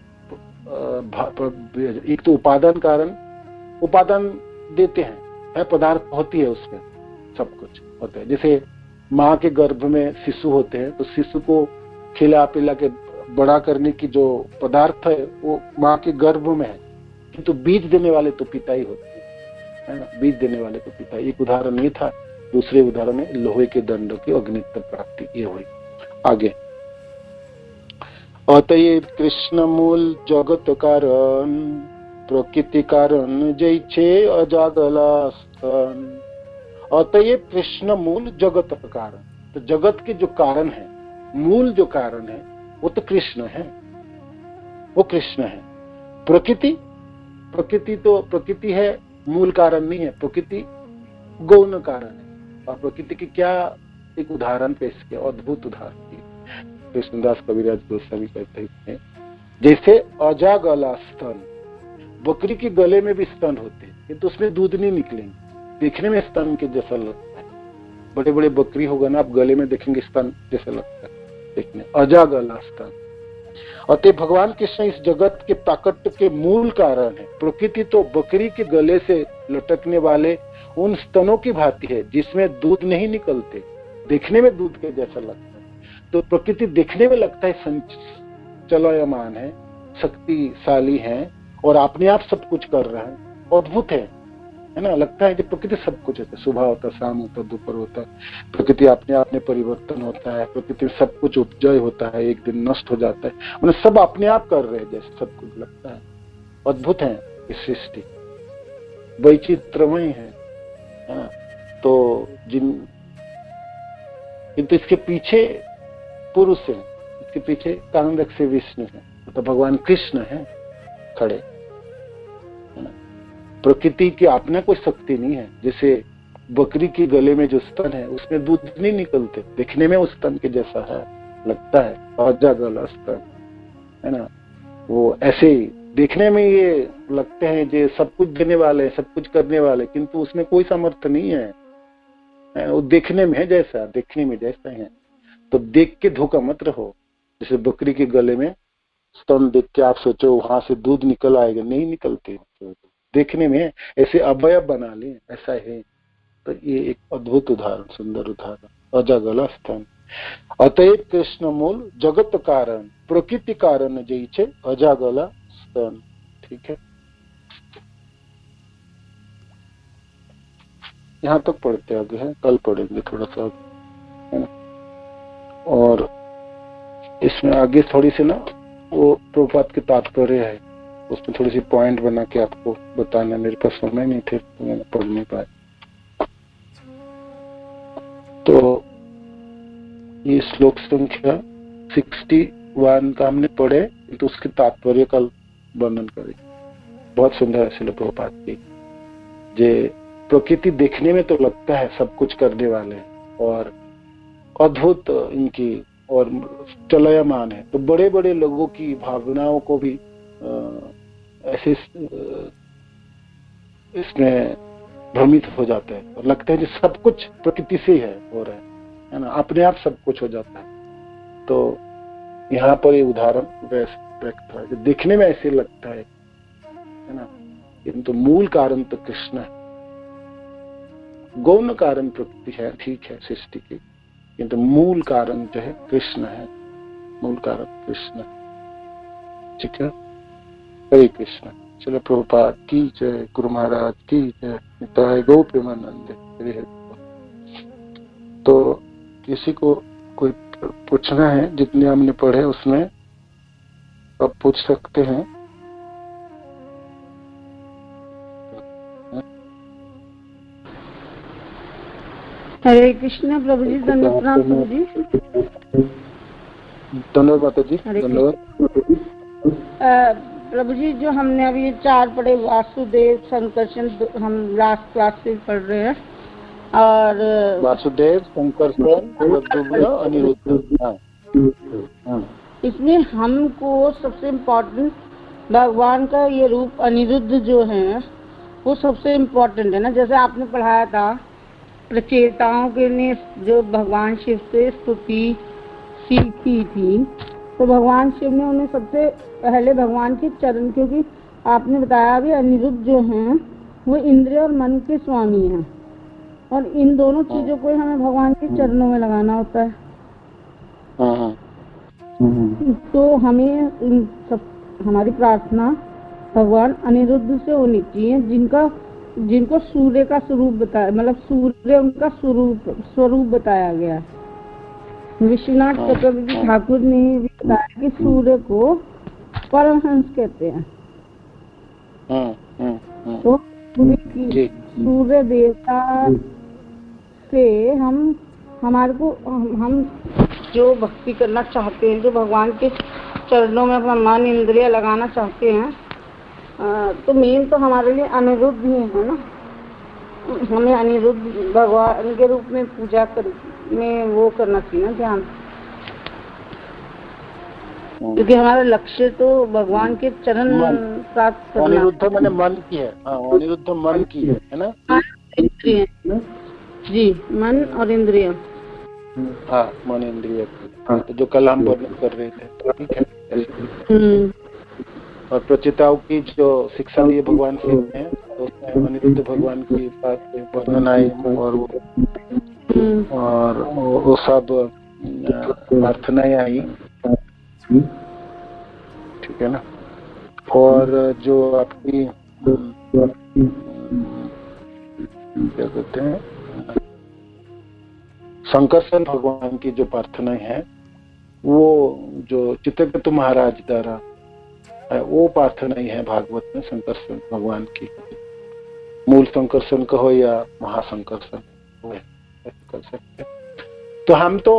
एक तो उपादान कारण, उपादान देते हैं, है पदार्थ होती है, उसमें सब कुछ होता है। जैसे माँ के गर्भ में शिशु होते हैं, तो शिशु को खिला पिला के बड़ा करने की जो पदार्थ है वो माँ के गर्भ में है, किंतु बीज देने वाले तो पिता ही होते हैं, है ना, बीज देने वाले तो पिता। एक उदाहरण ये था। दूसरे उदाहरण में लोहे के दंड की अग्नित्व प्राप्ति ये हुई। आगे, अतएव कृष्ण मूल जगत कारण प्रकृति कारण जैछे अजागला स्तन। अतएव कृष्ण मूल जगत कारण, तो जगत के जो कारण है, मूल जो कारण है वो तो कृष्ण है, वो कृष्ण है। प्रकृति तो प्रकृति है, मूल कारण नहीं है, प्रकृति गौण कारण है। और प्रकृति की क्या एक उदाहरण पेश किया, अद्भुत उदाहरण कृष्णदास कविराज गोस्वामी कहते हैं, जैसे अजागला स्तन, बकरी के गले में भी स्तन होते हैं, किंतु उसमें दूध नहीं निकलेंगे, देखने में स्तन के जैसा लगता है। बड़े बड़े बकरी होगा ना, आप गले में देखेंगे स्तन जैसा लगता है देखने, अजागला स्तन। अतः भगवान कृष्ण इस जगत के प्राकट्य के मूल कारण है। प्रकृति तो बकरी के गले से लटकने वाले उन स्तनों की भांति है जिसमें दूध नहीं निकलते, देखने में दूध के जैसा लगता है। तो प्रकृति देखने में लगता है चलायमान है, शक्तिशाली है और अपने आप सब कुछ कर रहा है, अद्भुत है ना। लगता है कि प्रकृति सब कुछ है, सुबह होता, शाम होता, दोपहर होता, प्रकृति अपने आप में परिवर्तन होता है, प्रकृति में सब कुछ उपजय होता है, एक दिन नष्ट हो जाता है, मतलब सब अपने आप कर रहे हैं जैसे सब कुछ लगता है। अद्भुत है ये सृष्टि, वैचित्रमय है ना। तो किंतु इसके पीछे पुरुष है, इसके पीछे कांदक से विष्णु है, तो भगवान कृष्ण है खड़े। प्रकृति की अपना कोई शक्ति नहीं है। जैसे बकरी के गले में जो स्तन है उसमें दूध नहीं निकलते, देखने में उस स्तन के जैसा है लगता है, अजागला स्तन है ना। वो ऐसे ही देखने में ये लगते हैं जो सब कुछ देने वाले, सब कुछ करने वाले, किंतु उसमें कोई सामर्थ्य नहीं है, वो देखने में है जैसा, देखने में जैसा है। तो देख के धोखा मत रहो। जैसे बकरी के गले में स्तन देख के आप सोचो वहां से दूध निकल आएगा, नहीं निकलते, देखने में ऐसे अवयव बना ले, ऐसा है। तो ये एक अद्भुत उदाहरण, सुंदर उदाहरण, अजागला स्तन। अतएव कृष्ण मूल जगत कारण प्रकृति कारण जैसे अजागला स्तन। ठीक है, यहाँ तक पढ़ते आगे हैं, कल पढ़ेंगे थोड़ा सा, है ना। और इसमें आगे थोड़ी सी ना वो प्रभुपाद के तात्पर्य है, उसमें थोड़ी सी पॉइंट बना के आपको बताना, मेरे पास समय नहीं थे तो मैंने पढ़ नहीं पाया। तो ये श्लोक संख्या 61 का हमने पढ़े, तो उसके तात्पर्य का वर्णन करें। बहुत सुंदर है श्रील प्रभुपाद की। जे प्रकृति देखने में तो लगता है सब कुछ करने वाले और अद्भुत इनकी और चलायमान है, तो बड़े बड़े लोगों की भावनाओं को भी ऐसे इसमें भ्रमित हो जाते हैं और लगता है कि सब कुछ प्रकृति से है हो रहा है ना, अपने आप सब कुछ हो जाता है। तो यहाँ पर ये उदाहरण व्यक्त है, देखने में ऐसे लगता है ना, किंतु मूल कारण तो कृष्ण है। गौण कारण प्रकृति है, ठीक है, सृष्टि की, किंतु मूल कारण जो है कृष्ण है, मूल कारण कृष्ण। ठीक है, हरे कृष्ण। चलो प्रभुपाद की जय, गुरु महाराज की जय, निताय गौ प्रेमानंद। तो किसी को कोई पूछना है, जितने हमने पढ़े उसमें अब पूछ सकते हैं। हरे कृष्ण प्रभु जी, धन्यवाद प्रभु जी। धन्यवाद माता जी, धन्यवाद। प्रभु जी, जो हमने अभी ये 4 पढ़े, वासुदेव, संकर्षण, हम लास्ट क्लास से पढ़ रहे हैं। और वासुदेव, संकर्षण, प्रद्युम्न, अनिरुद्ध। इसमें हमको सबसे इम्पोर्टेंट भगवान का ये रूप अनिरुद्ध जो है वो सबसे इम्पोर्टेंट है ना। जैसे आपने पढ़ाया था, प्रचेताओं के ने जो भगवान शिव से स्तुति सीखी थी, तो भगवान शिव ने उन्हें सबसे पहले भगवान के चरण, क्योंकि आपने बताया भी अनिरुद्ध जो हैं वो इंद्रिय और मन के स्वामी हैं, और इन दोनों चीजों को हमें भगवान के चरणों में लगाना होता है। तो हमें हमारी प्रार्थना भगवान अनिरुद्ध से होनी चाहिए, जिनको सूर्य का स्वरूप बताया, मतलब सूर्य उनका स्वरूप बताया गया। विश्वनाथ चक्रवर्ती ठाकुर ने भी बताया कि सूर्य को परमहंस कहते हैं। तो सूर्य देवता से हम जो भक्ति करना चाहते हैं, जो भगवान के चरणों में अपना मन इंद्रिय लगाना चाहते हैं, तो मेन तो हमारे लिए अनिरुद्ध ही है ना। हमें अनिरुद्ध भगवान के रूप में पूजा में वो करना चाहिए ना, ध्यान, क्योंकि हमारा लक्ष्य तो भगवान के चरण प्राप्त करना। अनिरुद्ध मैंने मन की है। अनिरुद्ध मन की है ना, इंद्रिय जी, मन और इंद्रिय। मन इंद्रिय, तो जो कल हम वर्णन कर रहे थे, ठीक है। और प्रचेताओं की जो शिक्षा दी है भगवान शिव ने, तो उसमें अनिरुद्ध भगवान की पास वर्णन आई, और वो सब प्रार्थनाएं आई, ठीक है ना। और जो आपकी क्या कहते हैं, संकर्षण भगवान की जो प्रार्थनाएं हैं, वो जो चित्रकेतु महाराज द्वारा वो प्रार्थना ही है भागवत में, संकर्षण भगवान की। मूल संकर्षण कहो या महासंकर्षण कर सकते। तो हम तो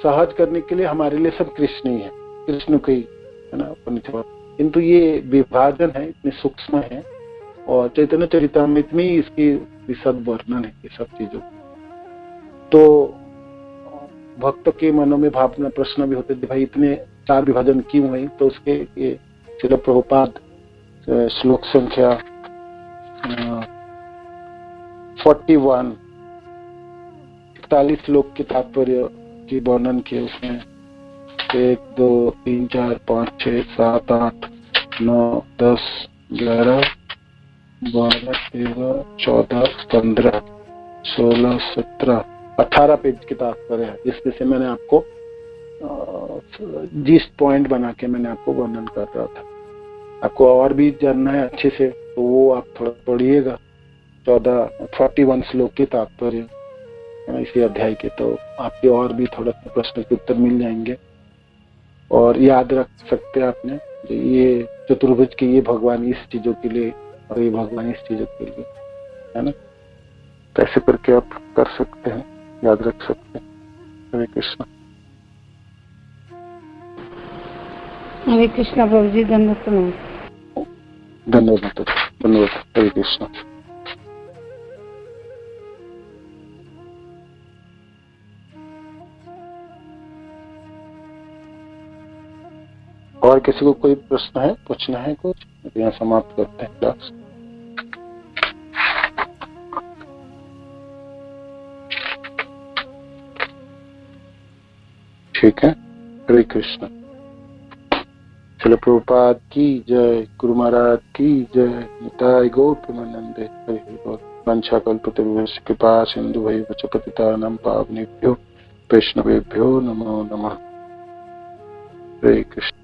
सहज करने के लिए हमारे लिए सब कृष्ण ही है, कृष्ण के ही है ना, किंतु ये विभाजन है, इतने सूक्ष्म है, और चैतन्य चरितामृत में इसकी विशद वर्णन है ये सब चीजों। तो भक्त के मनों में भावना प्रश्न भी होते थे, भाई इतने 4 विभाजन क्यों हुए? तो उसके ये श्रील प्रभुपाद श्लोक संख्या 41 श्लोक के तात्पर्य की वर्णन किए उसमें। 1 2 3 4 5 6 7 8 9 10 11 12 13 14 15 16 17 18 पेज की तात्पर्य है, जिसमें से मैंने आपको जिस पॉइंट बना के मैंने आपको वर्णन कर रहा था। आपको और भी जानना है अच्छे से, तो वो आप थोड़ा पढ़िएगा 41 श्लोक के तात्पर्य इसी अध्याय के, तो आपके और भी थोड़ा प्रश्न के उत्तर मिल जाएंगे। और याद रख सकते हैं आपने, ये चतुर्भुज के ये भगवान इस चीजों के लिए और ये भगवान इस चीजों के लिए, है ना। तो ऐसे करके आप कर सकते हैं, याद रख सकते हैं। हरे कृष्ण। हरे कृष्ण प्रभु जी, धन्यवाद। धन्यवाद, धन्यवाद। हरे कृष्ण। और किसी को कोई प्रश्न है, पूछना है कुछ? यहाँ समाप्त करते हैं क्लास। ठीक है। हरे कृष्ण। श्रील प्रभुपाद की जय, गुरु महाराज की जय, निताय गौर प्रेमानंदे। हरि बोल। वंशाकल्पतरुभ्यश्च कृपा सिन्धुभ्यैव च पतितानां पावनेभ्यो वैष्णवेभ्यो नमो नमः। हरे कृष्ण।